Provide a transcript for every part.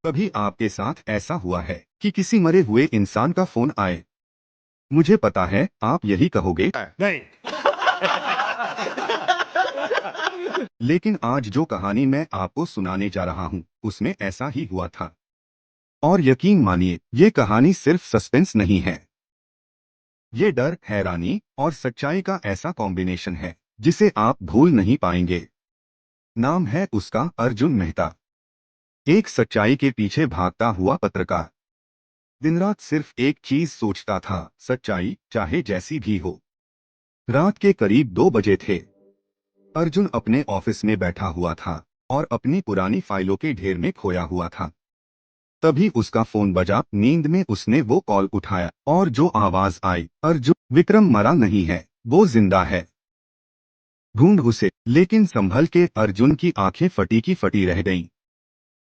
कभी आपके साथ ऐसा हुआ है कि किसी मरे हुए इंसान का फोन आए? मुझे पता है आप यही कहोगे, नहीं। लेकिन आज जो कहानी मैं आपको सुनाने जा रहा हूँ उसमें ऐसा ही हुआ था। और यकीन मानिए ये कहानी सिर्फ सस्पेंस नहीं है। ये डर, हैरानी और सच्चाई का ऐसा कॉम्बिनेशन है जिसे आप भूल नहीं पाएंगे। नाम है उसका अर्जुन मेहता। एक सच्चाई के पीछे भागता हुआ पत्रकार। दिन रात सिर्फ एक चीज सोचता था, सच्चाई चाहे जैसी भी हो। रात के करीब 2 बजे थे। अर्जुन अपने ऑफिस में बैठा हुआ था और अपनी पुरानी फाइलों के ढेर में खोया हुआ था। तभी उसका फोन बजा। नींद में उसने वो कॉल उठाया और जो आवाज आई, अर्जुन, विक्रम मरा नहीं है, वो जिंदा है, ढूंढ उसे। लेकिन संभल के अर्जुन की आंखें फटी की फटी रह गईं।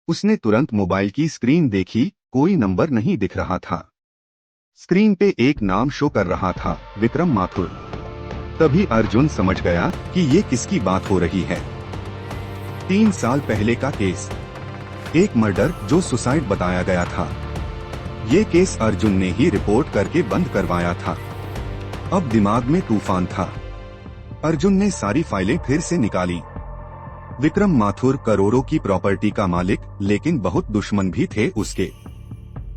उसने तुरंत मोबाइल की स्क्रीन देखी, कोई नंबर नहीं दिख रहा था। स्क्रीन पे एक नाम शो कर रहा था, विक्रम माथुर। तभी अर्जुन समझ गया कि ये किसकी बात हो रही है। 3 साल पहले का केस, एक मर्डर जो सुसाइड बताया गया था। ये केस अर्जुन ने ही रिपोर्ट करके बंद करवाया था। अब दिमाग में तूफान था। अर्जुन ने सारी फाइलें फिर से निकाली। विक्रम माथुर करोड़ों की प्रॉपर्टी का मालिक, लेकिन बहुत दुश्मन भी थे उसके।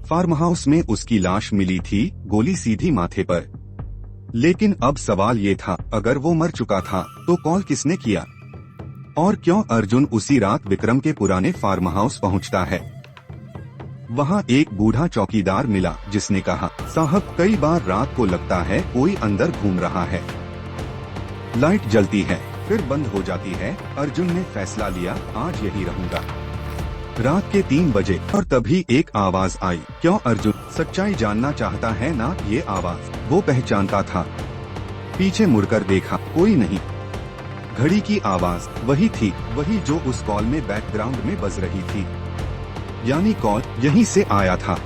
फार्म हाउस में उसकी लाश मिली थी, गोली सीधी माथे पर। लेकिन अब सवाल ये था, अगर वो मर चुका था तो कॉल किसने किया? और क्यों अर्जुन उसी रात विक्रम के पुराने फार्म हाउस पहुंचता है? वहां एक बूढ़ा चौकीदार मिला जिसने कहा, साहब, कई बार रात को लगता है कोई अंदर घूम रहा है। लाइट जलती है फिर बंद हो जाती है। अर्जुन ने फैसला लिया, आज यही रहूंगा। रात के 3 बजे और तभी एक आवाज आई। क्यों अर्जुन सच्चाई जानना चाहता है ना? ये आवाज वो पहचानता था। पीछे मुड़कर देखा, कोई नहीं। घड़ी की आवाज वही थी, वही जो उस कॉल में बैकग्राउंड में बज रही थी। यानी कॉल यहीं से आया था।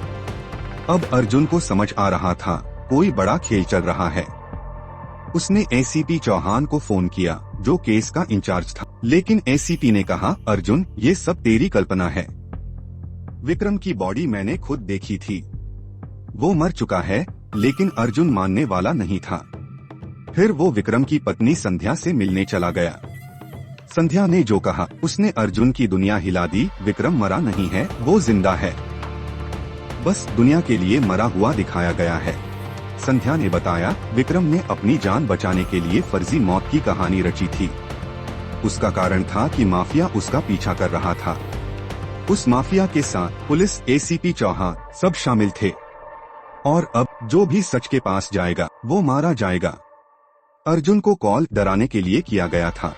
अब अर्जुन को समझ आ रहा था, कोई बड़ा खेल चल रहा है। उसने एसीपी चौहान को फोन किया, जो केस का इंचार्ज था। लेकिन एसीपी ने कहा, अर्जुन, ये सब तेरी कल्पना है। विक्रम की बॉडी मैंने खुद देखी थी, वो मर चुका है। लेकिन अर्जुन मानने वाला नहीं था। फिर वो विक्रम की पत्नी संध्या से मिलने चला गया। संध्या ने जो कहा उसने अर्जुन की दुनिया हिला दी। विक्रम मरा नहीं है, वो जिंदा है, बस दुनिया के लिए मरा हुआ दिखाया गया है। संध्या ने बताया, विक्रम ने अपनी जान बचाने के लिए फर्जी मौत की कहानी रची थी। उसका कारण था कि माफिया उसका पीछा कर रहा था। उस माफिया के साथ पुलिस, एसीपी चौहान सब शामिल थे। और अब जो भी सच के पास जाएगा वो मारा जाएगा। अर्जुन को कॉल डराने के लिए किया गया था,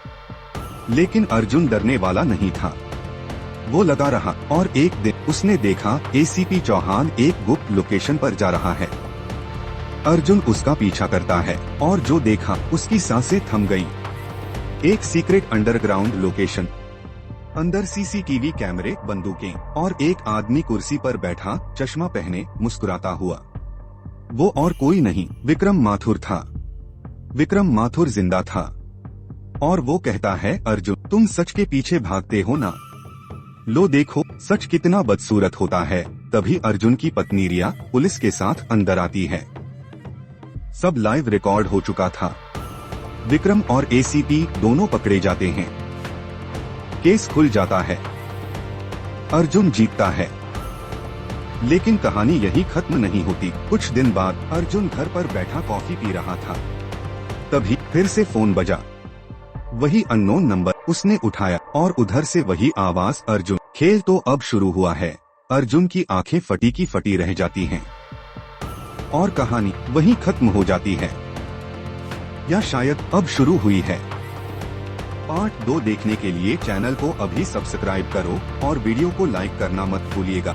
लेकिन अर्जुन डरने वाला नहीं था। वो लगा रहा और एक दिन उसने देखा एसीपी चौहान एक गुप्त लोकेशन पर जा रहा है। अर्जुन उसका पीछा करता है और जो देखा उसकी सांसें थम गईं। एक सीक्रेट अंडरग्राउंड लोकेशन, अंदर सीसीटीवी कैमरे, बंदूकें और एक आदमी कुर्सी पर बैठा, चश्मा पहने, मुस्कुराता हुआ। वो और कोई नहीं, विक्रम माथुर था। विक्रम माथुर जिंदा था और वो कहता है, अर्जुन, तुम सच के पीछे भागते हो ना? लो देखो सच कितना बदसूरत होता है। तभी अर्जुन की पत्नी रिया पुलिस के साथ अंदर आती है। सब लाइव रिकॉर्ड हो चुका था। विक्रम और एसीपी दोनों पकड़े जाते हैं। केस खुल जाता है। अर्जुन जीतता है। लेकिन कहानी यही खत्म नहीं होती। कुछ दिन बाद अर्जुन घर पर बैठा कॉफी पी रहा था। तभी फिर से फोन बजा। वही अननोन नंबर। उसने उठाया और उधर से वही आवाज, अर्जुन, खेल तो अब शुरू हुआ है। अर्जुन की आंखें फटी की फटी रह जाती हैं और कहानी वहीं खत्म हो जाती है, या शायद अब शुरू हुई है। पार्ट 2 देखने के लिए चैनल को अभी सब्सक्राइब करो और वीडियो को लाइक करना मत भूलिएगा।